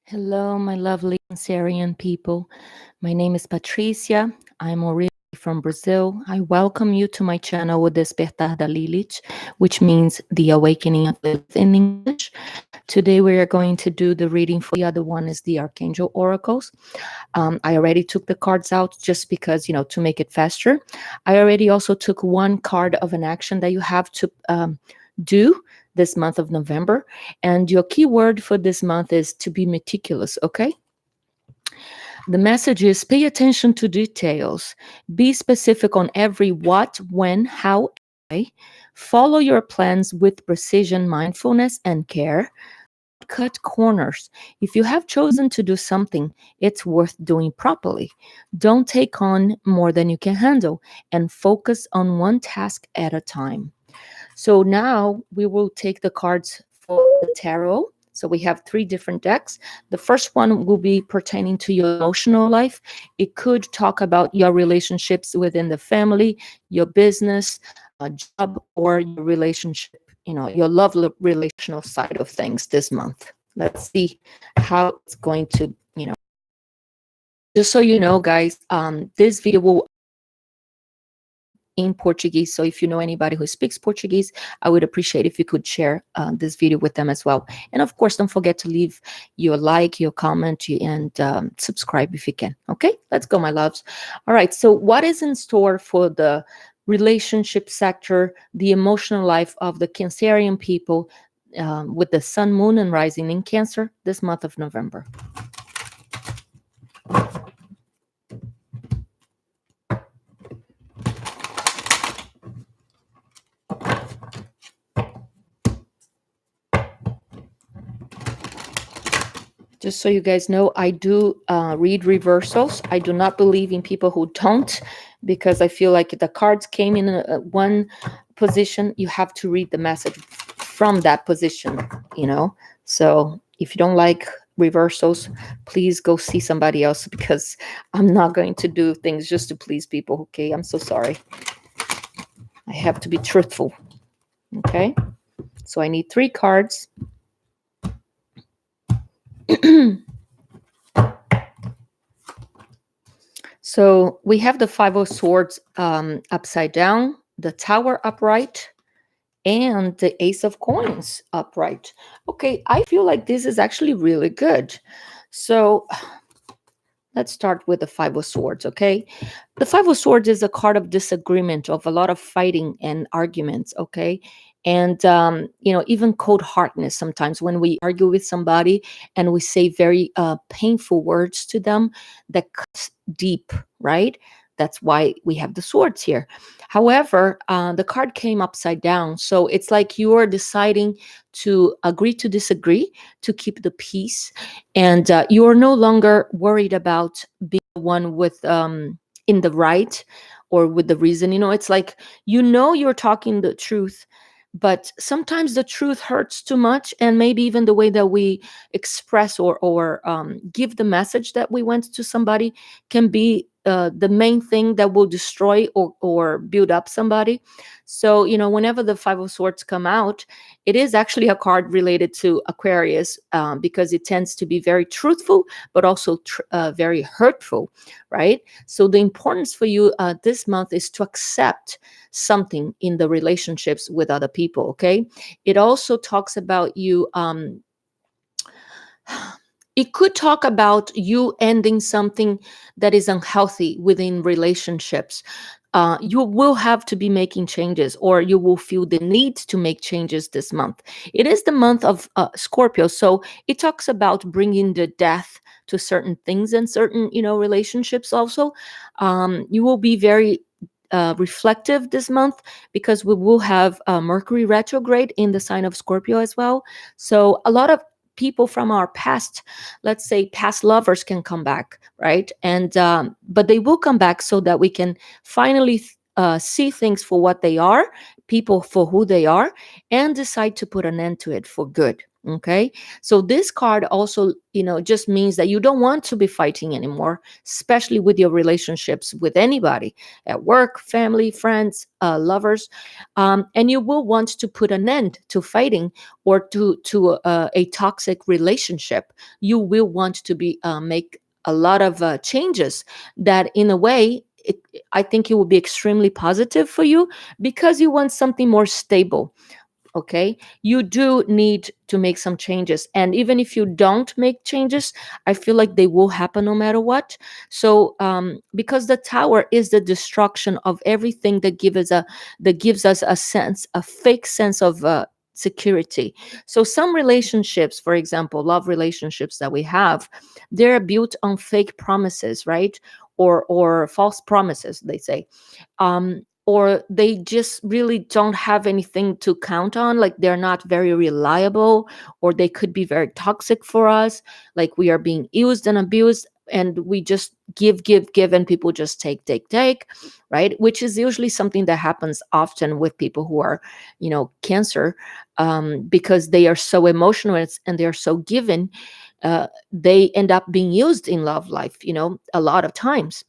Hello, my lovely Cancerian people. My name is Patricia. I'm originally from Brazil. I welcome you to my channel with Despertar da Lillith, which means the awakening of Lilith in English. Today we are going to do the reading for the other one is the Archangel Oracles. I already took the cards out just because, to make it faster. I already also took one card of an action that you have to do this month of November. And your keyword for this month is to be meticulous, okay? The message is pay attention to details. Be specific on every what, when, how, why. Follow your plans with precision, mindfulness, and care. Cut corners. If you have chosen to do something, it's worth doing properly. Don't take on more than you can handle and focus on one task at a time. So now we will take the cards for the tarot. So we have 3 different decks. The first one will be pertaining to your emotional life. It could talk about your relationships within the family, your business, a job, or your relationship, your love relational side of things this month. Let's see how it's going to, just so you know, guys, this video will in Portuguese. So if you know anybody who speaks Portuguese, I would appreciate if you could share this video with them as well. And of course, don't forget to leave your like, your comment, and subscribe if you can. Okay, let's go, my loves. All right, so what is in store for the relationship sector, the emotional life of the Cancerian people with the sun, moon, and rising in Cancer this month of November? Just so you guys know, I do read reversals. I do not believe in people who don't, because I feel like the cards came in one position. You have to read the message from that position, So if you don't like reversals, please go see somebody else, because I'm not going to do things just to please people, okay? I'm so sorry. I have to be truthful, okay? So I need 3 cards. So we have the 5 of Swords upside down, the Tower upright, and the Ace of Coins upright. Okay, I feel like this is actually really good. So let's start with the 5 of Swords, okay? The 5 of Swords is a card of disagreement, of a lot of fighting and arguments, okay? And, even cold hardness sometimes when we argue with somebody and we say very painful words to them that cuts deep, right? That's why we have the swords here. However, the card came upside down. So it's like you are deciding to agree to disagree, to keep the peace. And you are no longer worried about being the one with in the right or with the reason. It's like, you're talking the truth, but sometimes the truth hurts too much, and maybe even the way that we express or give the message that we want to somebody can be the main thing that will destroy or build up somebody. So whenever the 5 of Swords come out, it is actually a card related to Aquarius, because it tends to be very truthful but also very hurtful, right? So the importance for you this month is to accept something in the relationships with other people, okay? It also talks about you it could talk about you ending something that is unhealthy within relationships. You will have to be making changes, or you will feel the need to make changes this month. It is the month of Scorpio, so it talks about bringing the death to certain things and certain, relationships also. You will be very reflective this month, because we will have Mercury retrograde in the sign of Scorpio as well. So a lot of people from our past, let's say past lovers, can come back, right? And but they will come back so that we can finally see things for what they are, people for who they are, and decide to put an end to it for good. Okay, so this card also, just means that you don't want to be fighting anymore, especially with your relationships with anybody at work, family, friends, lovers, and you will want to put an end to fighting or to a toxic relationship. You will want to be make a lot of changes that, in a way, I think it will be extremely positive for you because you want something more stable. Okay, you do need to make some changes, and even if you don't make changes, I feel like they will happen no matter what. So because the tower is the destruction of everything that gives us a fake sense of security. So some relationships, for example, love relationships that we have, they're built on fake promises, right? Or false promises, they say. Or they just really don't have anything to count on, like they're not very reliable, or they could be very toxic for us, like we are being used and abused, and we just give, and people just take, right? Which is usually something that happens often with people who are, cancer, because they are so emotional, and they're so given. They end up being used in love life, a lot of times.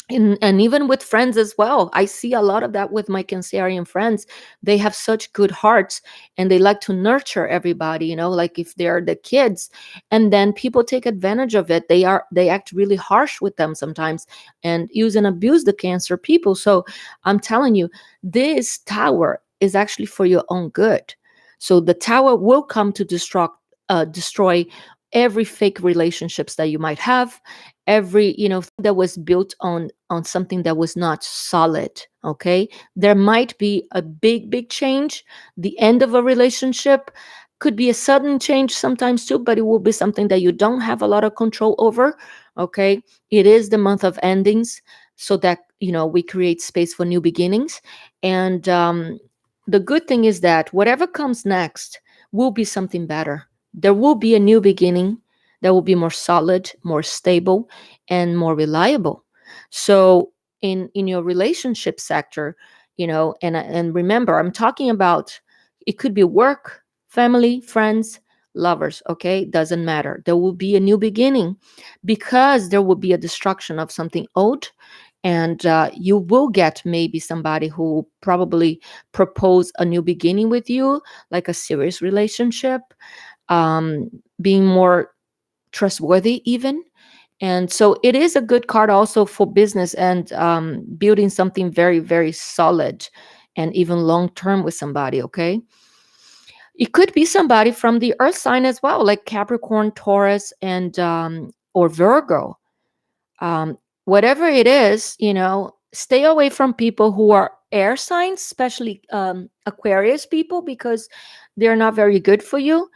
And even with friends as well, I see a lot of that with my cancerian friends. They have such good hearts, and they like to nurture everybody, like if they're the kids, and then people take advantage of it. They act really harsh with them sometimes, and use and abuse the cancer people. So I'm telling you, this tower is actually for your own good. So the tower will come to destroy every fake relationships that you might have, every that was built on something that was not solid. Okay, there might be a big change. The end of a relationship could be a sudden change sometimes too, but it will be something that you don't have a lot of control over. Okay, it is the month of endings, so that we create space for new beginnings. And the good thing is that whatever comes next will be something better. There will be a new beginning that will be more solid, more stable, and more reliable. So in your relationship sector, and remember, I'm talking about, it could be work, family, friends, lovers. Okay, doesn't matter. There will be a new beginning because there will be a destruction of something old. And you will get maybe somebody who will probably propose a new beginning with you, like a serious relationship, um, being more trustworthy even. And so it is a good card also for business, and building something very, very solid and even long term with somebody. Okay, it could be somebody from the earth sign as well, like Capricorn, Taurus, and or Virgo. Whatever it is, stay away from people who are air signs, especially Aquarius people, because they're not very good for you.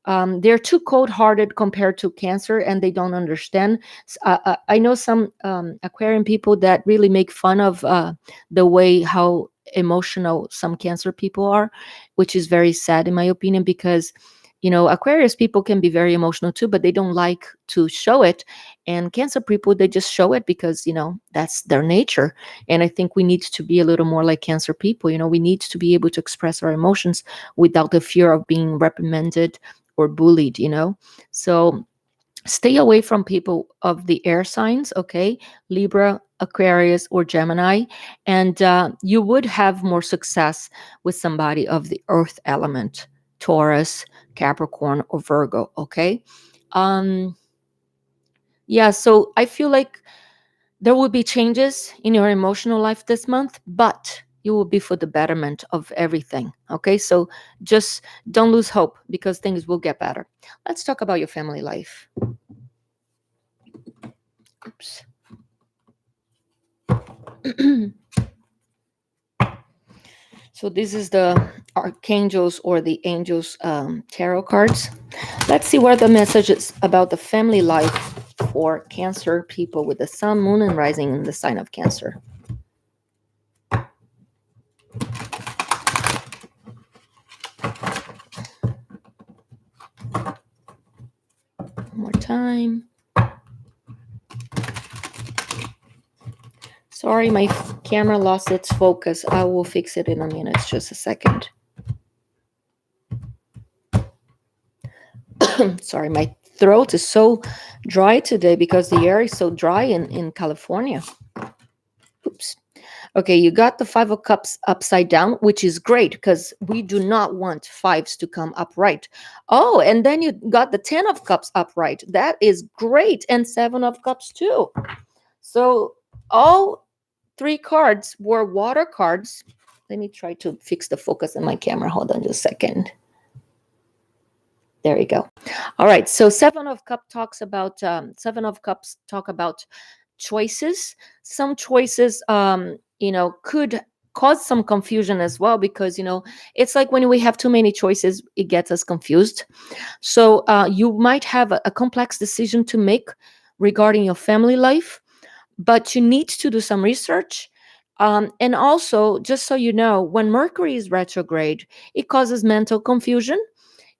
They're too cold-hearted compared to Cancer, and they don't understand. I know some Aquarian people that really make fun of the way how emotional some Cancer people are, which is very sad in my opinion, because Aquarius people can be very emotional too, but they don't like to show it. And Cancer people, they just show it because that's their nature. And I think we need to be a little more like Cancer people. We need to be able to express our emotions without the fear of being reprimanded or bullied. So stay away from people of the air signs. Okay, Libra, Aquarius, or Gemini. And you would have more success with somebody of the earth element, Taurus, Capricorn, or Virgo. Okay. um yeah, so I feel like there will be changes in your emotional life this month, but it will be for the betterment of everything. Okay, so just don't lose hope, because things will get better. Let's talk about your family life. Oops. So this is the archangels or the angels tarot cards. Let's see what the message is about the family life for Cancer people with the sun, moon, and rising in the sign of Cancer. One more time. Sorry, my camera lost its focus. I will fix it in a minute. Just a second. Sorry, my throat is so dry today because the air is so dry in California. Oops. Okay, you got the Five of Cups upside down, which is great because we do not want fives to come upright. Oh, and then you got the Ten of Cups upright. That is great. And Seven of Cups too. So all three cards were water cards. Let me try to fix the focus in my camera. Hold on just a second. There you go. All right. So Seven of Cups talk about choices. Some choices, could cause some confusion as well because it's like when we have too many choices, it gets us confused. So you might have a complex decision to make regarding your family life, but you need to do some research. And also, just so you know, when Mercury is retrograde, it causes mental confusion.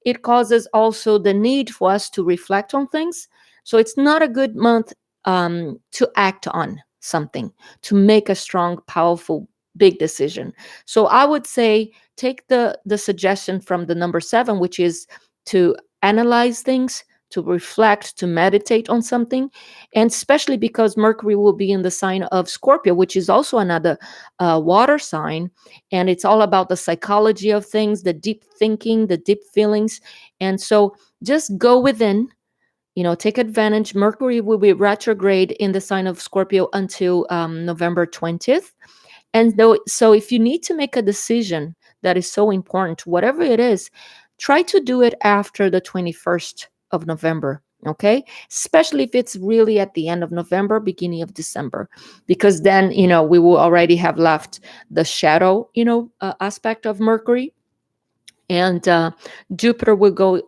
It causes also the need for us to reflect on things. So it's not a good month to act on something, to make a strong, powerful, big decision. So I would say take the suggestion from the number seven, which is to analyze things, to reflect, to meditate on something, and especially because Mercury will be in the sign of Scorpio, which is also another water sign, and it's all about the psychology of things, the deep thinking, the deep feelings. And so just go within, take advantage. Mercury will be retrograde in the sign of Scorpio until November 20th. And though, so if you need to make a decision that is so important, whatever it is, try to do it after the 21st of November. Okay. Especially if it's really at the end of November, beginning of December, because then, we will already have left the shadow, aspect of Mercury. And Jupiter will go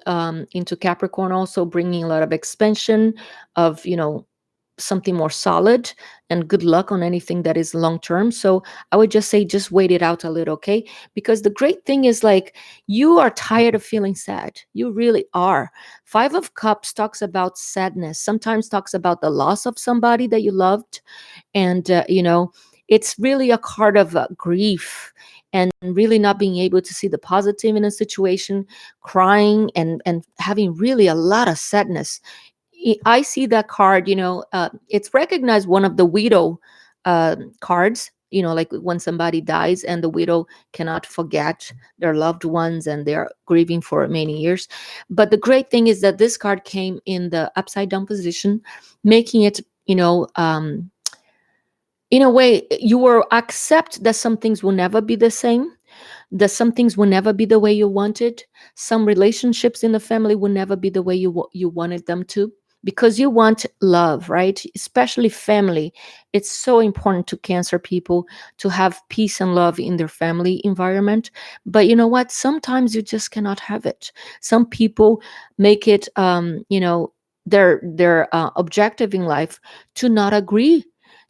into Capricorn, also bringing a lot of expansion of, something more solid, and good luck on anything that is long term. So I would just say, just wait it out a little, okay? Because the great thing is, like, you are tired of feeling sad. You really are. Five of Cups talks about sadness, sometimes talks about the loss of somebody that you loved. And, it's really a card of grief and really not being able to see the positive in a situation, crying and having really a lot of sadness. I see that card, it's recognized one of the widow cards, like when somebody dies and the widow cannot forget their loved ones and they're grieving for many years. But the great thing is that this card came in the upside down position, making it, in a way, you will accept that some things will never be the same, that some things will never be the way you wanted. Some relationships in the family will never be the way you wanted them to, because you want love, right? Especially family. It's so important to Cancer people to have peace and love in their family environment. But you know what? Sometimes you just cannot have it. Some people make it, their objective in life to not agree,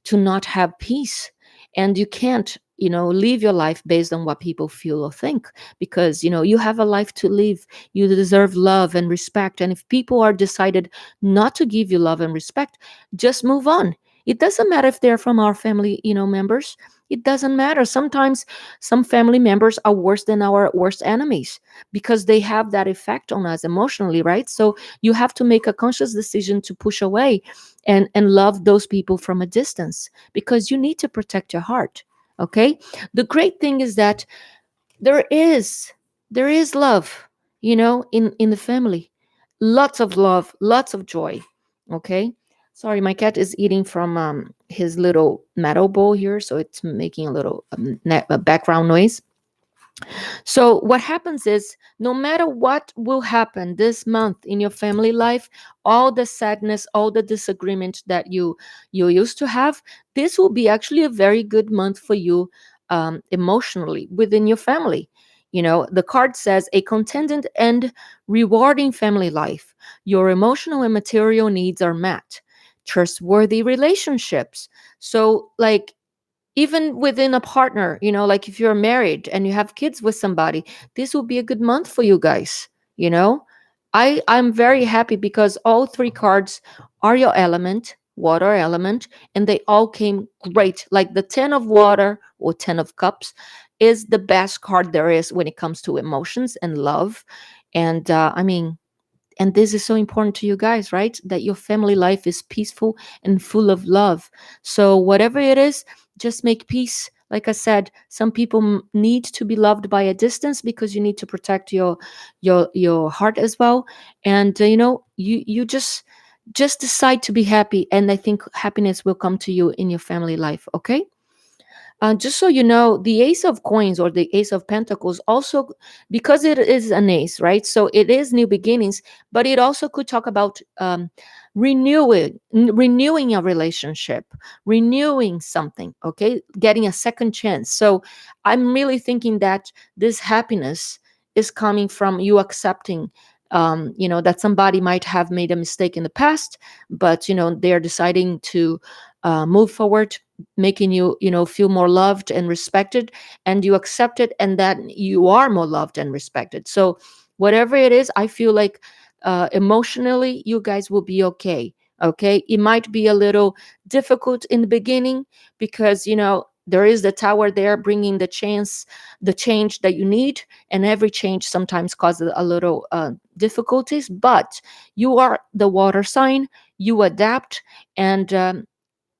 to not have peace. And you can't, live your life based on what people feel or think, because you have a life to live. You deserve love and respect, and if people are decided not to give you love and respect, just move on. It doesn't matter if they're from our family, members. It doesn't matter. Sometimes some family members are worse than our worst enemies, because they have that effect on us emotionally, right? So you have to make a conscious decision to push away and love those people from a distance, because you need to protect your heart. Okay. The great thing is that there is love, in the family. Lots of love, lots of joy. Okay. Sorry, my cat is eating from his little metal bowl here, so it's making a little background noise. So what happens is, no matter what will happen this month in your family life, all the sadness, all the disagreement that you used to have, this will be actually a very good month for you, emotionally within your family. The card says a contented and rewarding family life. Your emotional and material needs are met. Trustworthy relationships. So, like, even within a partner, like if you're married and you have kids with somebody, this will be a good month for you guys. you know I'm very happy because all three cards are your element, water element, and they all came great. Like the 10 of water or 10 of cups is the best card there is when it comes to emotions and love. And I mean, And this is so important to you guys, right? That your family life is peaceful and full of love. So whatever it is, just make peace. Like I said, some people need to be loved by a distance because you need to protect your heart as well. And you just decide to be happy, and I think happiness will come to you in your family life. Okay. Just so you know, the Ace of Coins or the Ace of Pentacles also, because it is an ace, right? So it is new beginnings, but it also could talk about renewing a relationship, renewing something, okay? Getting a second chance. So I'm really thinking that this happiness is coming from you accepting. That somebody might have made a mistake in the past, but they're deciding to move forward, making you feel more loved and respected, and you accept it, and that you are more loved and respected. So whatever it is, I feel like emotionally you guys will be okay. Okay, it might be a little difficult in the beginning because there is the tower there bringing the change that you need, and every change sometimes causes a little difficulties, but you are the water sign, you adapt, and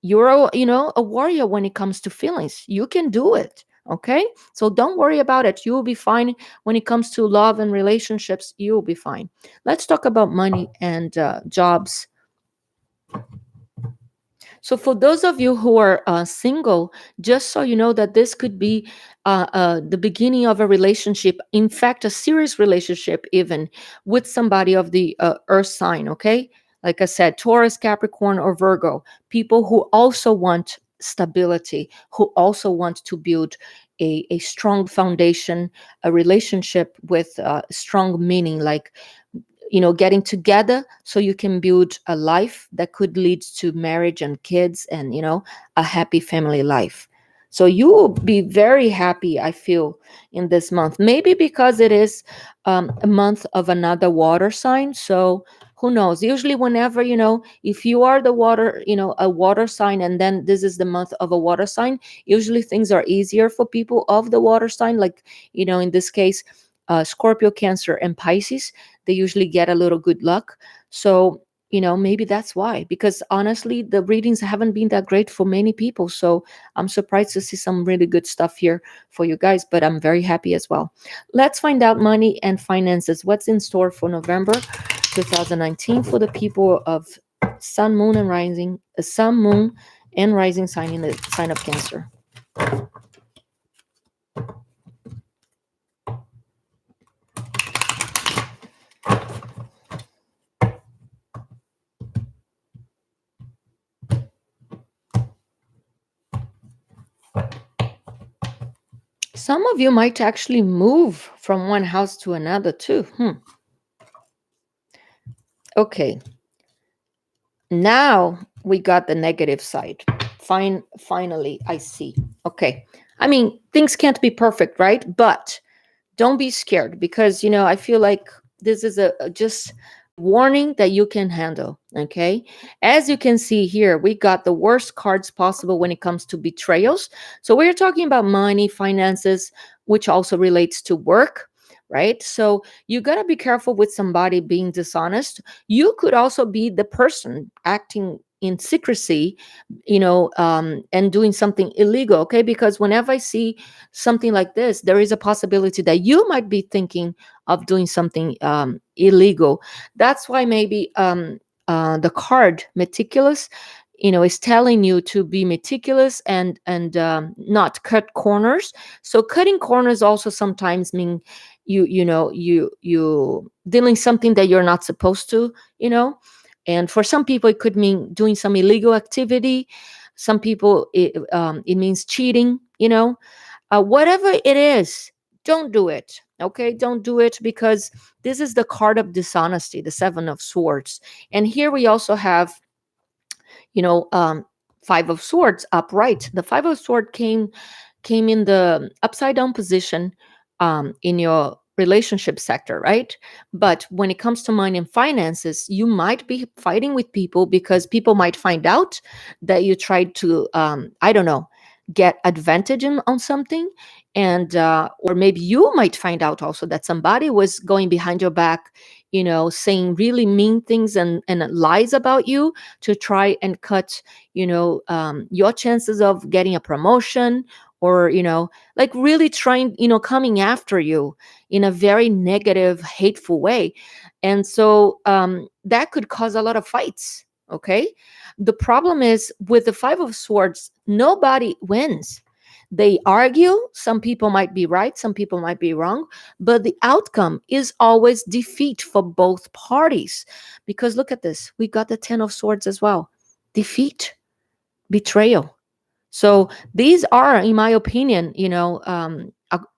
you're a warrior when it comes to feelings. You can do it. Okay, so don't worry about it. You will be fine. When it comes to love and relationships, you will be fine. Let's talk about money and jobs. So, for those of you who are single, just so you know that this could be the beginning of a relationship, in fact, a serious relationship, even with somebody of the earth sign, okay? Like I said, Taurus, Capricorn, or Virgo, people who also want stability, who also want to build a strong foundation, a relationship with strong meaning, like getting together so you can build a life that could lead to marriage and kids and a happy family life. So you will be very happy, I feel, in this month, maybe because it is a month of another water sign. So who knows, usually whenever if you are the water, a water sign, and then this is the month of a water sign, usually things are easier for people of the water sign, like in this case, Scorpio, Cancer, and Pisces. They usually get a little good luck. So maybe that's why, because honestly the readings haven't been that great for many people. So I'm surprised to see some really good stuff here for you guys, but I'm very happy as well. Let's find out money and finances. What's in store for November 2019 for the people of sun, moon, and rising, sun, moon, and rising sign in the sign of Cancer. Some of you might actually move from one house to another too. Okay. Now we got the negative side. Finally, I see. Okay. I mean, things can't be perfect, right? But don't be scared, because I feel like this is a just warning that you can handle. Okay, as you can see here, we got the worst cards possible when it comes to betrayals. So we're talking about money, finances, which also relates to work, right? So you got to be careful with somebody being dishonest. You could also be the person acting in secrecy, and doing something illegal. Okay, because whenever I see something like this, there is a possibility that you might be thinking of doing something illegal. That's why maybe the card meticulous, is telling you to be meticulous and not cut corners. So cutting corners also sometimes mean you doing something that you're not supposed to, and for some people it could mean doing some illegal activity. Some people it means cheating, whatever it is, don't do it. Okay, don't do it, because this is the card of dishonesty, the Seven of Swords. And here we also have, you know um Five of Swords upright. The Five of Swords came in the upside down position in your relationship sector, right? But when it comes to money and finances, you might be fighting with people because people might find out that you tried to I don't know, get advantage on something, and or maybe you might find out also that somebody was going behind your back, saying really mean things and lies about you to try and cut, your chances of getting a promotion, or like really trying, coming after you in a very negative, hateful way. And so that could cause a lot of fights. Okay. The problem is with the Five of Swords, nobody wins. They argue. Some people might be right, some people might be wrong, but the outcome is always defeat for both parties. Because look at this, we got the Ten of Swords as well. Defeat, betrayal. So these are, in my opinion,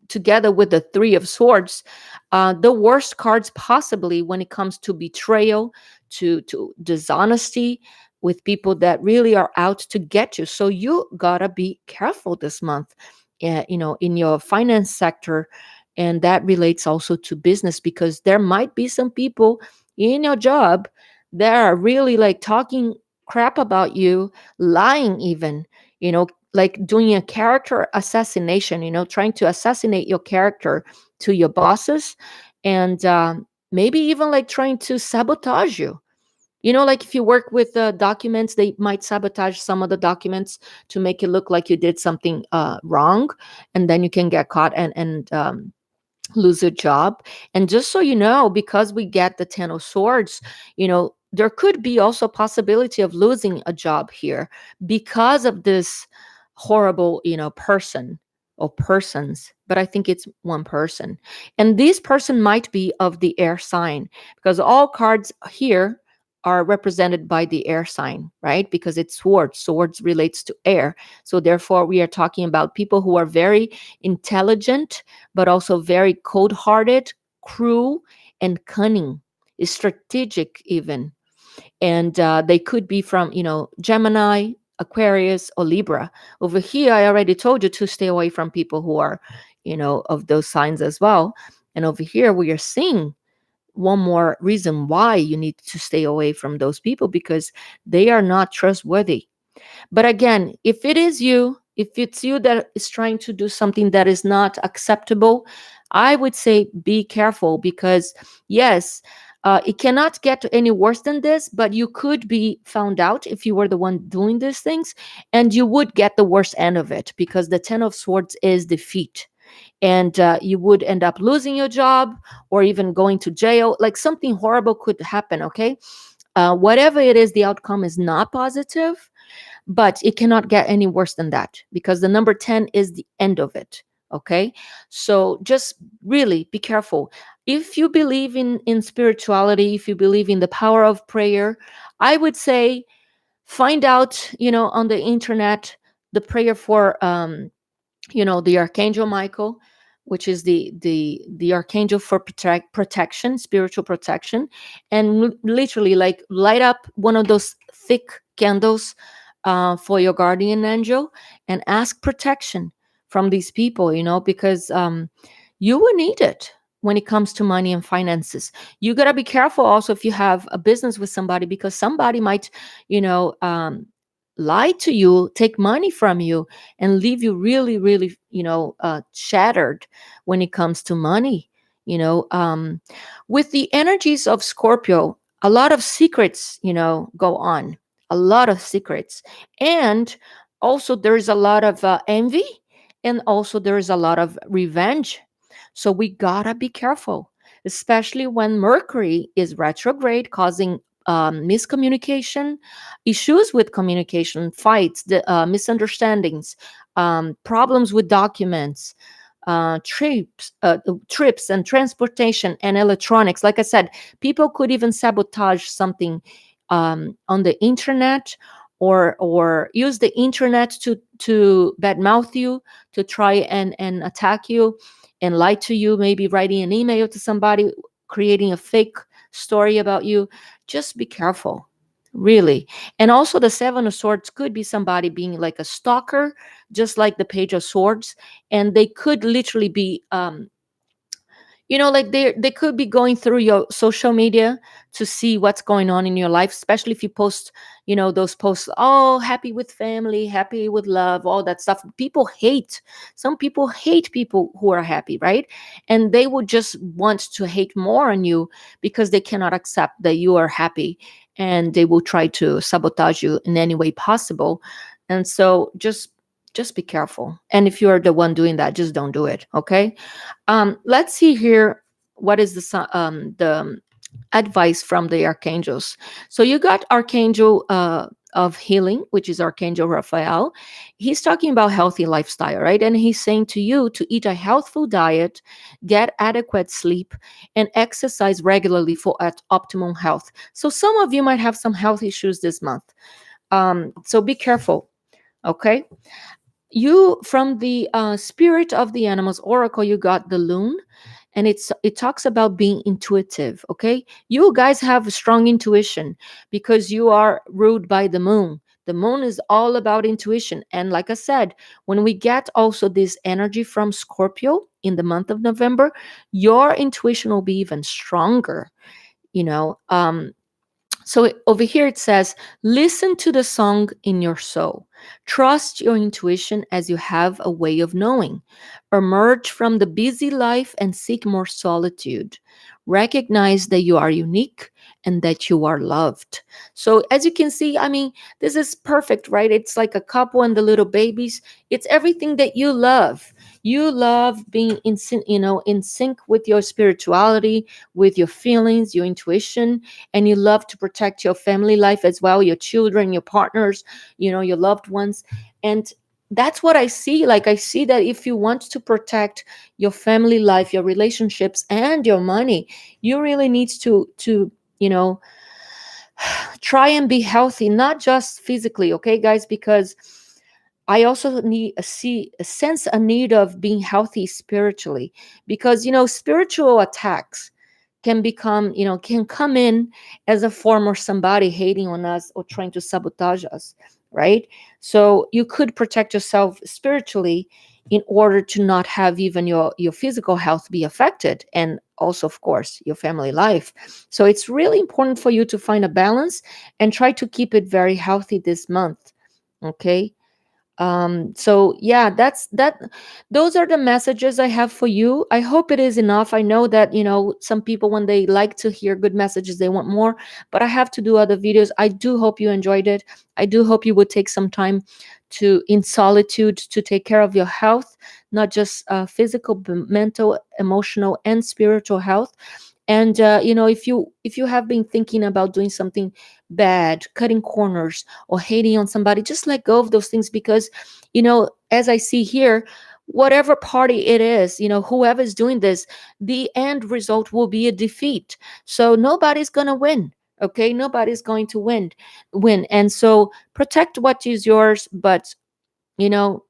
together with the Three of Swords, the worst cards possibly when it comes to betrayal, to dishonesty with people that really are out to get you. So you gotta be careful this month, in your finance sector, and that relates also to business, because there might be some people in your job that are really like talking crap about you, lying even, like doing a character assassination, trying to assassinate your character to your bosses, and maybe even like trying to sabotage you. Like if you work with documents, they might sabotage some of the documents to make it look like you did something wrong, and then you can get caught and lose a job. And just so you know, because we get the Ten of Swords, there could be also a possibility of losing a job here because of this horrible, person or persons. But I think it's one person. And this person might be of the air sign, because all cards here are represented by the air sign, right? Because it's swords. Swords relates to air. So therefore, we are talking about people who are very intelligent, but also very cold hearted, cruel, and cunning, strategic, even. And they could be from, Gemini, Aquarius, or Libra. Over here, I already told you to stay away from people who are, of those signs as well. And over here, we are seeing one more reason why you need to stay away from those people, because they are not trustworthy. But again, if it is you, if it's you that is trying to do something that is not acceptable, I would say be careful, because yes, it cannot get any worse than this, but you could be found out if you were the one doing these things, and you would get the worst end of it, because the Ten of Swords is defeat. And you would end up losing your job, or even going to jail. Like something horrible could happen, okay? Whatever it is, the outcome is not positive, but it cannot get any worse than that, because the number 10 is the end of it. Okay. So just really be careful. If you believe in spirituality, if you believe in the power of prayer, I would say find out, on the internet, the prayer for the Archangel Michael, which is the archangel for protection, spiritual protection. And literally like light up one of those thick candles for your guardian angel, and ask protection from these people, because you will need it when it comes to money and finances. You got to be careful also if you have a business with somebody, because somebody might, you know, um, lie to you, take money from you, and leave you really, really, shattered when it comes to money. With the energies of Scorpio, a lot of secrets, go on, a lot of secrets. And also, there is a lot of envy, and also there is a lot of revenge. So we gotta be careful, especially when Mercury is retrograde, causing miscommunication, issues with communication, fights, misunderstandings, problems with documents, trips and transportation and electronics. Like I said, people could even sabotage something on the internet, or use the internet to badmouth you, to try and attack you and lie to you, maybe writing an email to somebody, creating a fake story about you. Just be careful, really. And also, the Seven of Swords could be somebody being like a stalker, just like the Page of Swords. And they could literally be like they could be going through your social media to see what's going on in your life, especially if you post, those posts, oh, happy with family, happy with love, all that stuff. Some people hate people who are happy, right? And they would just want to hate more on you because they cannot accept that you are happy, and they will try to sabotage you in any way possible. And so just be careful. And if you are the one doing that, just don't do it, okay? Let's see here. What is the advice from the archangels? So you got Archangel of Healing, which is Archangel Raphael. He's talking about healthy lifestyle, right? And he's saying to you to eat a healthful diet, get adequate sleep, and exercise regularly for at optimum health. So some of you might have some health issues this month. So be careful, okay? You, from the Spirit of the Animals oracle, you got the Loon, and it talks about being intuitive. Okay, you guys have a strong intuition because you are ruled by the moon. The moon is all about intuition, and like I said, when we get also this energy from Scorpio in the month of November, your intuition will be even stronger. you know um so over here it says, listen to the song in your soul. Trust your intuition as you have a way of knowing. Emerge from the busy life and seek more solitude. Recognize that you are unique and that you are loved. So as you can see, I mean, this is perfect, right? It's like a couple and the little babies. It's everything that you love. You love being in sync with your spirituality, with your feelings, your intuition, and you love to protect your family life as well, your children, your partners, your loved ones. And that's what I see. Like, I see that if you want to protect your family life, your relationships, and your money, you really need to you know try and be healthy, not just physically, okay, guys? Because I also need a sense a need of being healthy spiritually, because spiritual attacks can come in as a form of somebody hating on us or trying to sabotage us, right? So you could protect yourself spiritually in order to not have even your physical health be affected, and also, of course, your family life. So it's really important for you to find a balance and try to keep it very healthy this month, okay? So yeah, those are the messages I have for you. I hope it is enough. I know that some people, when they like to hear good messages, they want more, but I have to do other videos. I do hope you enjoyed it. I do hope you would take some time to in solitude to take care of your health, not just physical but mental, emotional, and spiritual health. And if you have been thinking about doing something bad, cutting corners, or hating on somebody, just let go of those things, because as I see here, whatever party it is, whoever is doing this, the end result will be a defeat. So nobody's going to win. Okay, nobody's going to win. And so protect what is yours, but you know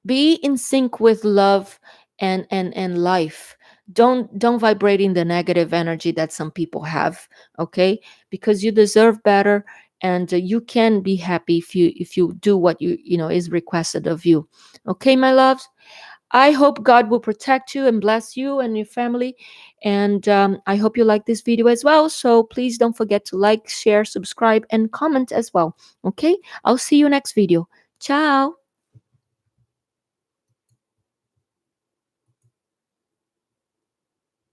be in sync with love and life. Don't vibrate in the negative energy that some people have, okay? Because you deserve better, and you can be happy if you do what is requested of you. Okay, my loves, I hope God will protect you and bless you and your family. And I hope you like this video as well. So please don't forget to like, share, subscribe, and comment as well. Okay, I'll see you next video. Ciao.